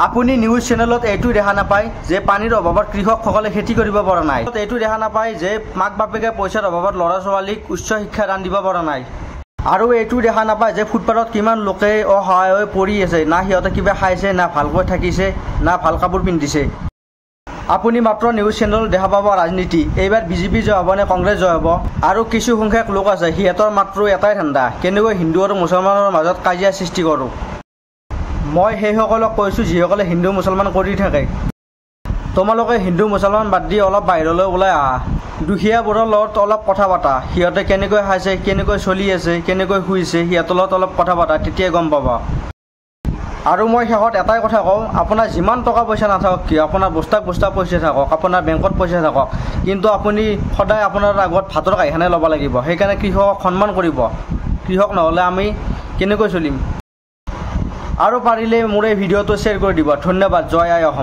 আপুনি নিউজ চেনেলত এইটো দেখা নাপায় যে পানীৰ অভাৱত কৃষকসকলে খেতি কৰিব পৰা নাই। এইটো দেখা নাপায় যে মাক বাপেকে পইচাৰ অভাৱত ল'ৰা ছোৱালীক উচ্চ শিক্ষা দান দিব পৰা নাই। আৰু এইটো দেখা নাপায় যে ফুটপাথত কিমান লোকে অসহায় হৈ পৰি আছে, না সিহঁতে কিবা খাইছে, না ভালকৈ থাকিছে, না ভাল কাপোৰ পিন্ধিছে। আপুনি মাত্ৰ নিউজ চেনেলত দেখা পাব ৰাজনীতি, এইবাৰ বিজেপি জয় হ'ব নে কংগ্ৰেছ জয় হ'ব। আৰু কিছু সংখ্যক লোক আছে সিহঁতৰ মাত্ৰ এটাই ধান্দা, কেনেকৈ হিন্দু আৰু মুছলমানৰ মাজত কাজিয়া সৃষ্টি কৰোঁ। মই সেইসকলক কৈছোঁ যিসকলে হিন্দু মুছলমান কৰি থাকে, তোমালোকে হিন্দু মুছলমান বাদ দি অলপ বাহিৰলৈ ওলাই আহা, দুখীয়াবোৰৰ লগত অলপ কথা পাতা, সিহঁতে কেনেকৈ খাইছে, কেনেকৈ চলি আছে, কেনেকৈ শুইছে, সিহঁতৰ লগত অলপ কথা পাতা, তেতিয়াই গম পাবা। আৰু মই শেষত এটাই কথা কওঁ, আপোনাৰ যিমান টকা পইচা নাথাকক কিয়, আপোনাৰ বস্তা পইচা থাকক, আপোনাৰ বেংকত পইচা থাকক, কিন্তু আপুনি সদায় আপোনাৰ আগত ভাতৰ কাঁহীখনে ল'ব লাগিব। সেইকাৰণে কৃষকক সন্মান কৰিব, কৃষক নহ'লে আমি কেনেকৈ চলিম। আৰু পাৰিলে মোৰ এই ভিডিঅ'টো শ্বেয়াৰ কৰি দিব। ধন্যবাদ। জয় আই অসম।